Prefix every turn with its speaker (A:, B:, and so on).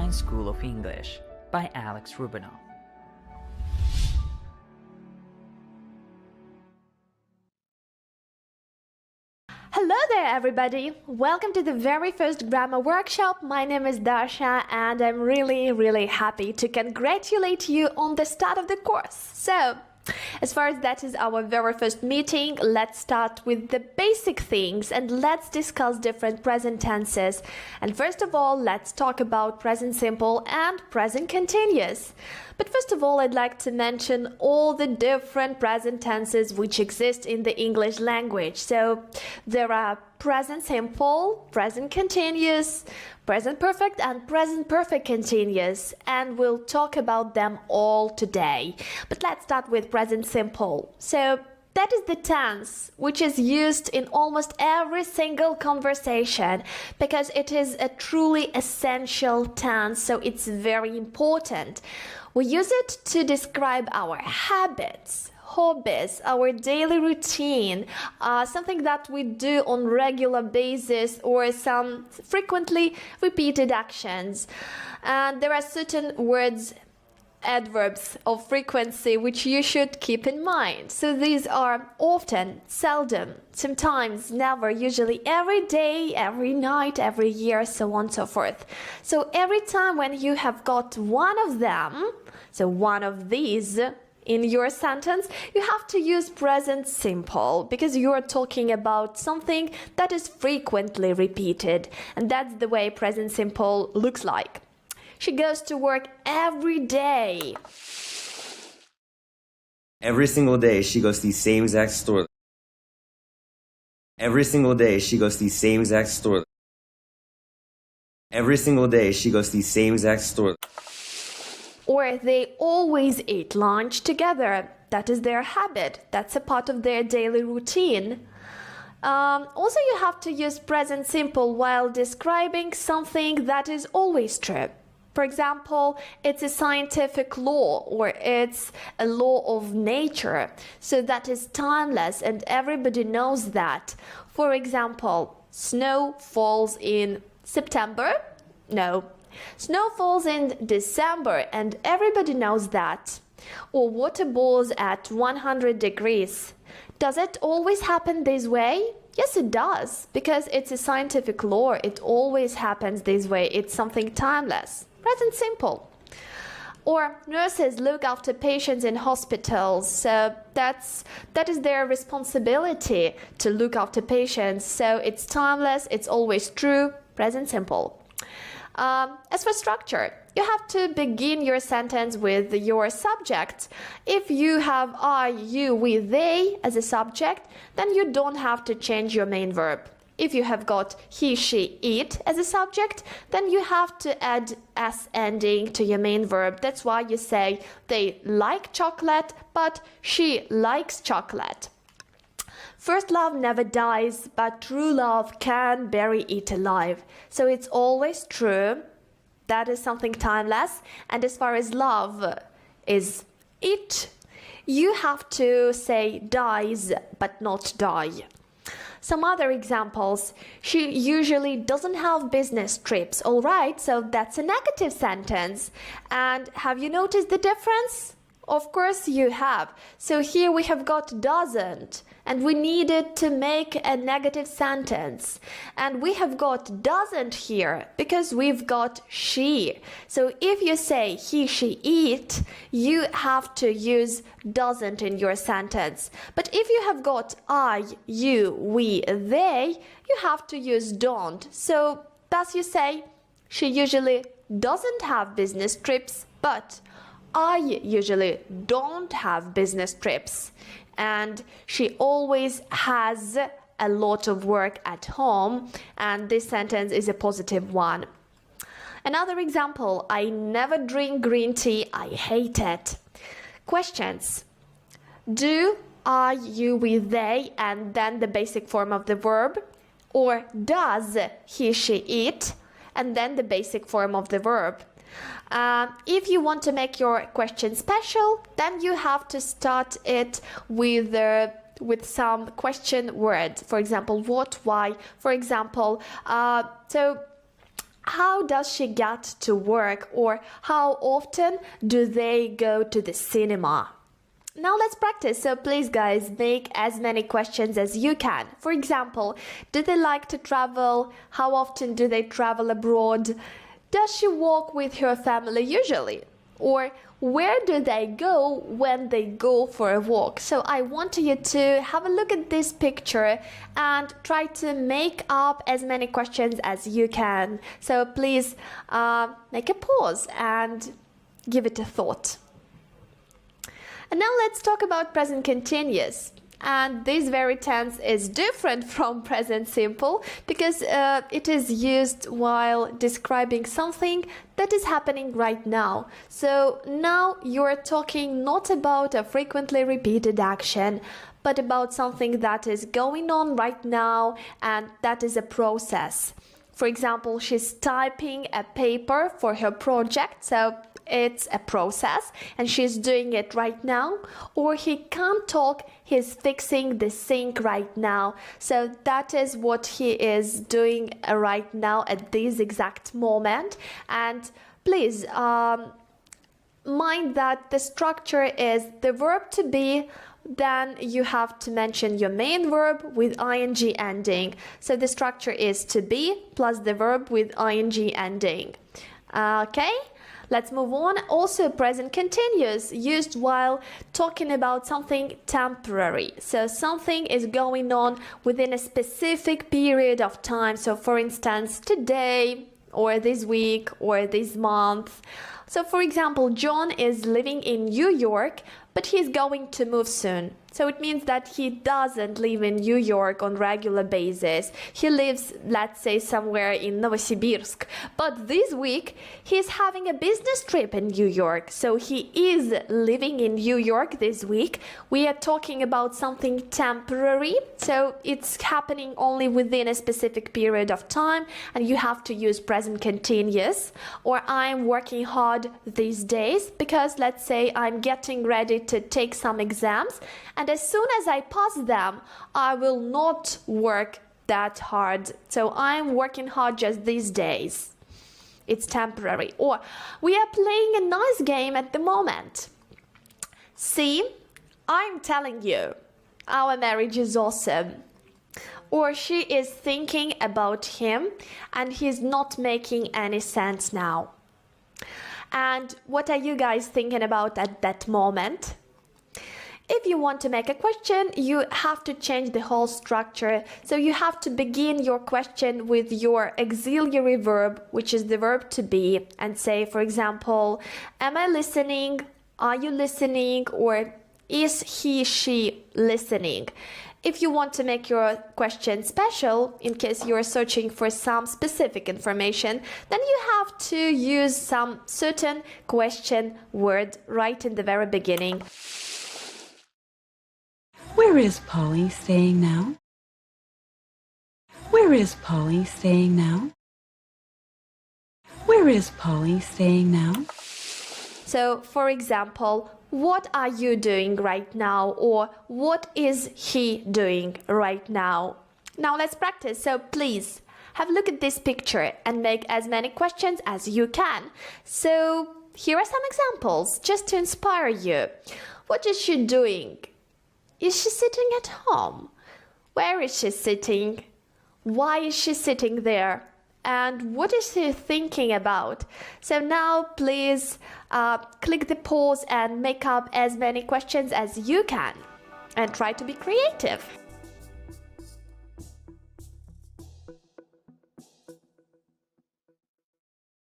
A: Online School of English by Alex Rubinoff.
B: Hello there everybody! Welcome to the very first grammar workshop. My name is Darya and I'm really happy to congratulate you on the start of the course. So, as far as that is our very first meeting, let's start with the basic things and let's discuss different present tenses. And first of all, let's talk about present simple and present continuous. But first of all, I'd like to mention all the different present tenses which exist in the English language. So there are present simple, present continuous, present perfect and present perfect continuous, and we'll talk about them all today. But let's start with present simple. So that is the tense which is used in almost every single conversation because it is a truly essential tense, so it's very important. We use it to describe our habits, hobbies, our daily routine, something that we do on regular basis or some frequently repeated actions. And there are certain words, adverbs of frequency which you should keep in mind. So these are often, seldom, sometimes, never, usually every day, every night, every year, so on and so forth. So every time when you have got one of them, so one of these in your sentence, you have to use present simple because you are talking about something that is frequently repeated, and that's the way present simple looks like. She goes to work every day.
C: Every single day she goes to the same exact store. Every single day she goes to the same exact store. Every single day she goes to the same exact store.
B: Or they always eat lunch together. That is their habit. That's a part of their daily routine. Also, you have to use present simple while describing something that is always true. For example, it's a scientific law or it's a law of nature. So that is timeless and everybody knows that. For example, snow falls in September? No. Snow falls in December and everybody knows that. Or water boils at 100 degrees. Does it always happen this way? Yes, it does, because it's a scientific law. It always happens this way. It's something timeless. Present simple. Or nurses look after patients in hospitals, so that is their responsibility to look after patients. So it's timeless, it's always true, present simple. As for structure, you have to begin your sentence with your subject. If you have I, you, we, they as a subject, then you don't have to change your main verb. If you have got he, she, it as a subject, then you have to add s ending to your main verb. That's why you say they like chocolate, but she likes chocolate. First love never dies, but true love can bury it alive. So it's always true. That is something timeless. And as far as love is it, you have to say dies, but not die. Some other examples. She usually doesn't have business trips. All right, so that's a negative sentence. And have you noticed the difference? Of course you have. So here we have got doesn't, and we needed to make a negative sentence. And we have got doesn't here because we've got she. So if you say he, she, it, you have to use doesn't in your sentence. But if you have got I, you, we, they, you have to use don't. So thus you say she usually doesn't have business trips, but I usually don't have business trips, and she always has a lot of work at home, and this sentence is a positive one. Another example, I never drink green tea, I hate it. Questions. Do, I, you, we, they, and then the basic form of the verb, or does he, she, it, and then the basic form of the verb. If you want to make your question special, then you have to start it with some question word. For example, what, why. For example, so how does she get to work, or how often do they go to the cinema? Now let's practice. So please guys, make as many questions as you can. For example, do they like to travel? How often do they travel abroad? Does she walk with her family usually? Or where do they go when they go for a walk? So I want you to have a look at this picture and try to make up as many questions as you can. So please make a pause and give it a thought. And now let's talk about present continuous. And this very tense is different from present simple because it is used while describing something that is happening right now. So now you're talking not about a frequently repeated action, but about something that is going on right now, and that is a process. For example, she's typing a paper for her project, so it's a process and she's doing it right now. Or he can't talk, he's fixing the sink right now. So that is what he is doing right now at this exact moment. And please mind that the structure is the verb to be, then you have to mention your main verb with ing ending. So the structure is to be plus the verb with ing ending. Okay, let's move on. Also present continuous used while talking about something temporary. So something is going on within a specific period of time. So for instance, today or this week or this month. So for example, John is living in New York, but he's going to move soon. So it means that he doesn't live in New York on regular basis. He lives, let's say, somewhere in Novosibirsk. But this week, he's having a business trip in New York. So he is living in New York this week. We are talking about something temporary. So it's happening only within a specific period of time. And you have to use present continuous. Or I'm working hard these days because, let's say, I'm getting ready to take some exams. And as soon as I pass them, I will not work that hard. So I'm working hard just these days. It's temporary. Or we are playing a nice game at the moment. See, I'm telling you, our marriage is awesome. Or she is thinking about him and he's not making any sense now. And what are you guys thinking about at that moment? If you want to make a question, you have to change the whole structure. So you have to begin your question with your auxiliary verb, which is the verb to be, and say, for example, am I listening? Are you listening? Or is he, she listening? If you want to make your question special, in case you're searching for some specific information, then you have to use some certain question word right in the very beginning.
D: Where is Polly staying now? Where is Polly staying now? Where is Polly staying now?
B: So, for example, what are you doing right now? Or what is he doing right now? Now let's practice. So please have a look at this picture and make as many questions as you can. So here are some examples just to inspire you. What is she doing? Is she sitting at home? Where is she sitting? Why is she sitting there? And what is she thinking about? So now please click the pause and make up as many questions as you can. And try to be creative.